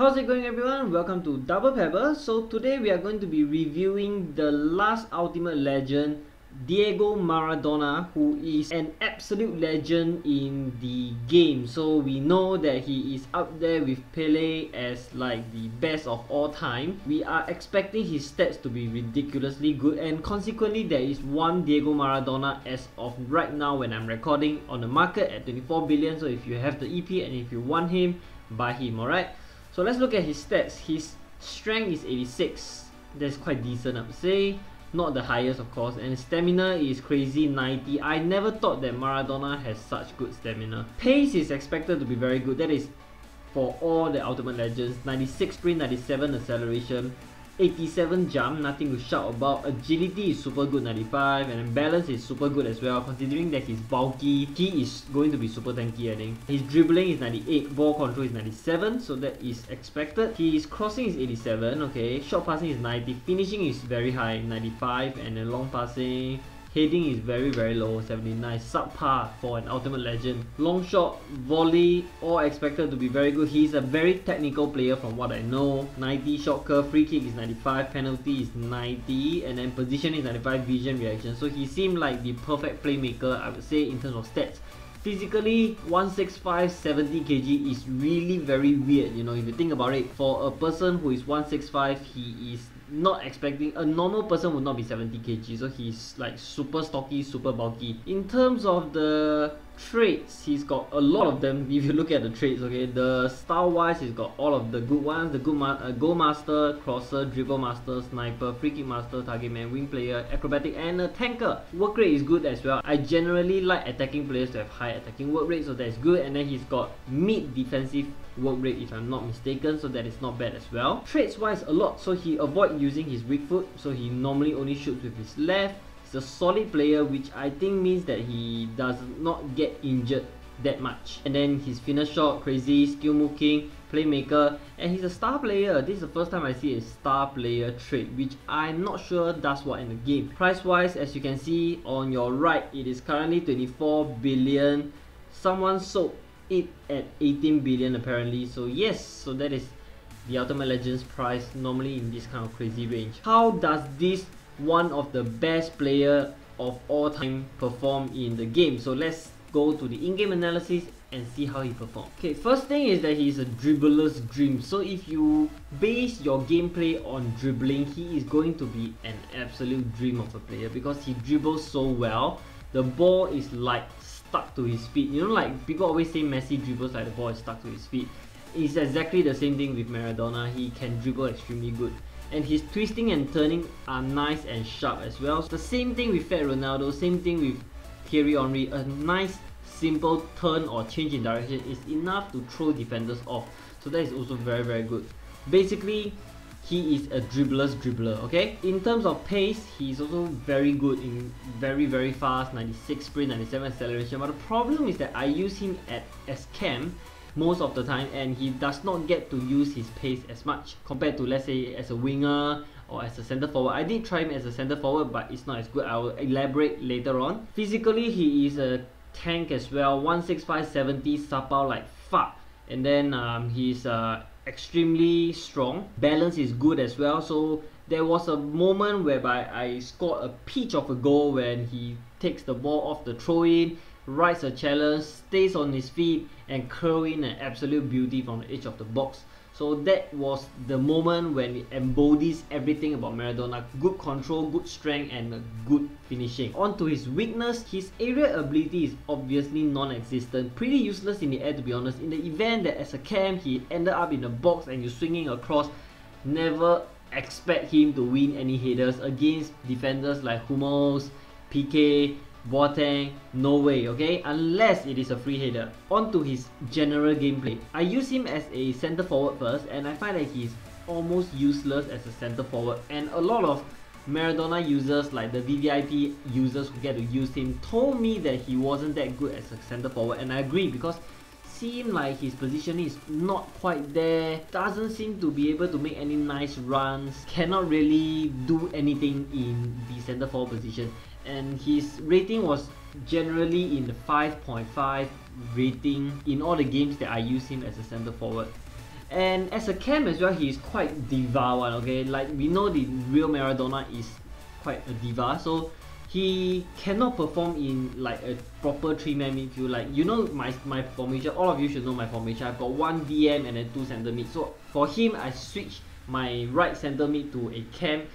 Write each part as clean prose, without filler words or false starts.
How's it going, everyone? Welcome to DoublePebble. So today we are going to be reviewing the last ultimate legend, Diego Maradona, who is an absolute legend in the game. So we know that he is up there with Pele as like the best of all time. We are expecting his stats to be ridiculously good, and consequently there is one Diego Maradona as of right now when I'm recording on the market at 24 billion. So if you have the EP and if you want him, buy him, alright? So let's look at his stats. His strength is 86. That's quite decent, I would say. Not the highest, of course. And stamina is crazy, 90. I never thought that Maradona has such good stamina. Pace is expected to be very good. That is for all the ultimate legends. 96 sprint, 97 acceleration, 87 jump, nothing to shout about. Agility is super good, 95, and then balance is super good as well. Considering that he's bulky, he is going to be super tanky, I think. His dribbling is 98, ball control is 97, so that is expected. His crossing is 87, okay. Short passing is 90, finishing is very high, 95, and then long passing, heading is very low, 79, subpar for an ultimate legend. Long shot, volley, all expected to be very good. He's a very technical player from what I know. 90 shot curve, free kick is 95, penalty is 90, and then position is 95, vision, reaction. So he seemed like the perfect playmaker, I would say, in terms of stats. Physically, 165, 70 kg is really very weird, you know, if you think about it. For a person who is 165, he is not expecting, a normal person would not be 70 kg, so he's like super stocky, super bulky. In terms of the traits, he's got a lot of them. If you look at the traits, okay, the style wise, he's got all of the good ones. The good goal master, crosser, dribble master, sniper, free kick master, target man, wing player, acrobatic, and a tanker. Work rate is good as well. I generally like attacking players to have high attacking work rate, so that's good. And then he's got mid defensive work rate, if I'm not mistaken, so that is not bad as well. Traits wise, a lot. So he avoids using his weak foot, so he normally only shoots with his left. He's a solid player, which I think means that he does not get injured that much. And then his finish shot, crazy, skill moving, playmaker, and he's a star player. This is the first time I see a star player trait, which I'm not sure does what in the game. Price wise, as you can see on your right, it is currently 24 billion. Someone sold it at 18 billion apparently, so yes, so that is the Ultimate Legends price normally in this kind of crazy range. How does this one of the best player of all time perform in the game? So let's go to the in-game analysis and see how he performs. Okay, first thing is that he's a dribbler's dream. So if you base your gameplay on dribbling, he is going to be an absolute dream of a player because he dribbles so well. The ball is like stuck to his feet. You know, like people always say Messi dribbles like the ball is stuck to his feet. It's exactly the same thing with Maradona. He can dribble extremely good. And his twisting and turning are nice and sharp as well. The same thing with Fat Ronaldo, same thing with Thierry Henry. A nice simple turn or change in direction is enough to throw defenders off. So that is also very good. Basically, he is a dribbler's dribbler, okay? In terms of pace, he's also very good in very fast, 96 sprint, 97 acceleration. But the problem is that I use him as cam most of the time, and he does not get to use his pace as much compared to, let's say, as a winger or as a center forward. I did try him as a center forward, but it's not as good. I will elaborate later on. Physically, he is a tank as well. 165, 70, sapao like fuck. And then he's extremely strong. Balance is good as well. So there was a moment whereby I scored a peach of a goal when he takes the ball off the throw-in, rides a challenge, stays on his feet, and curl in an absolute beauty from the edge of the box. So that was the moment when it embodies everything about Maradona. Good control, good strength, and good finishing. On to his weakness, his aerial ability is obviously non-existent. Pretty useless in the air, to be honest. In the event that as a cam he ended up in the box and you're swinging across, never expect him to win any headers against defenders like Hummels, PK, Boateng, no way, okay? Unless it is a free header. On to his general gameplay. I use him as a center forward first, and I find that he's almost useless as a center forward. And a lot of Maradona users, like the VVIP users who get to use him, told me that he wasn't that good as a center forward, and I agree because seemed like his positioning is not quite there, doesn't seem to be able to make any nice runs, cannot really do anything in the center forward position. And his rating was generally in the 5.5 rating in all the games that I use him as a center forward. And as a cam as well, he's quite diva one, okay? Like, we know the real Maradona is quite a diva, so he cannot perform in like a proper 3-man midfield. Like, you know my formation, all of you should know my formation. I've got 1 DM and then 2 centre mid. So for him, I switched my right centre mid to a cam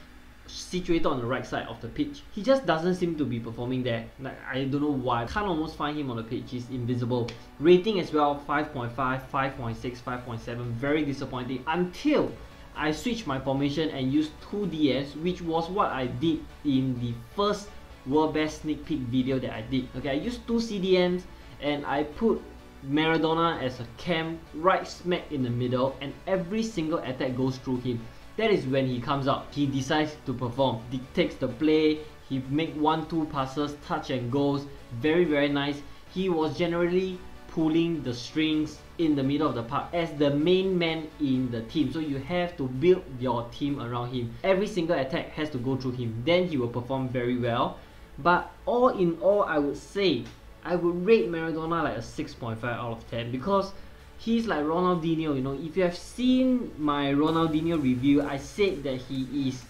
situated on the right side of the pitch. He just doesn't seem to be performing there. Like, I don't know why. I can't almost find him on the pitch. He's invisible. Rating as well, 5.5, 5.6, 5.7. Very disappointing until I switched my formation and used 2 DMs, which was what I did in the first World Best Sneak Peek video that I did. Okay, I used 2 CDMs and I put Maradona as a cam right smack in the middle, and every single attack goes through him. That is when he comes out. He decides to perform, dictates the play, he make 1-2 passes, touch and goes. Very, very nice. He was generally pulling the strings in the middle of the park as the main man in the team. So you have to build your team around him. Every single attack has to go through him. Then he will perform very well. But all in all, I would say, I would rate Maradona like a 6.5 out of 10 because he's like Ronaldinho, you know. If you have seen my Ronaldinho review, I said that he is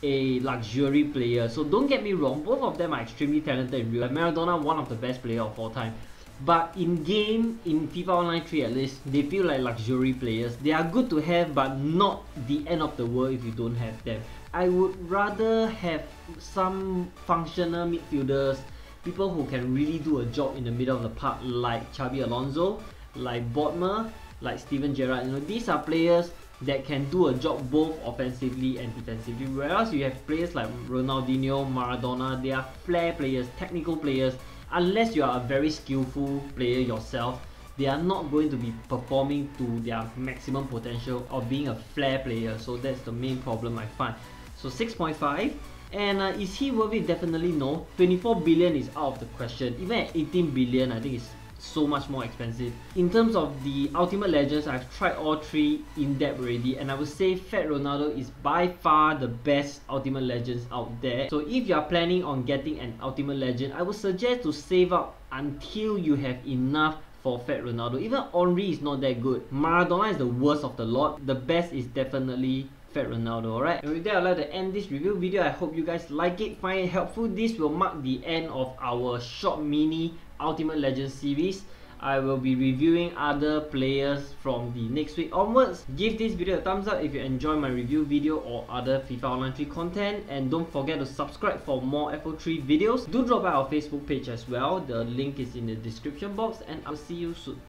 a luxury player. So don't get me wrong, both of them are extremely talented in real life. Maradona, one of the best players of all time. But in game, in FIFA Online 3 at least, they feel like luxury players. They are good to have, but not the end of the world if you don't have them. I would rather have some functional midfielders, people who can really do a job in the middle of the park, like Xabi Alonso, like Bodmer, like Steven Gerrard. You know, these are players that can do a job both offensively and defensively. Whereas you have players like Ronaldinho, Maradona, they are flair players, technical players. Unless you are a very skillful player yourself, they are not going to be performing to their maximum potential of being a flair player. So that's the main problem I find. So 6.5. And is he worth it? Definitely no. 24 billion is out of the question. Even at 18 billion, I think it's so much more expensive. In terms of the Ultimate Legends, I've tried all 3 in depth already, and I would say Fat Ronaldo is by far the best Ultimate Legends out there. So if you are planning on getting an Ultimate Legend, I would suggest to save up until you have enough for Fat Ronaldo. Even Henry is not that good. Maradona is the worst of the lot. The best is definitely Fat Ronaldo. Alright, and with that, I'd like to end this review video. I hope you guys like it, find it helpful. This will mark the end of our short mini Ultimate Legends series. I will be reviewing other players from the next week onwards. Give this video a thumbs up if you enjoy my review video or other FIFA Online 3 content, and don't forget to subscribe for more FO3 videos. Do drop by our Facebook page as well. The link is in the description box, and I'll see you soon.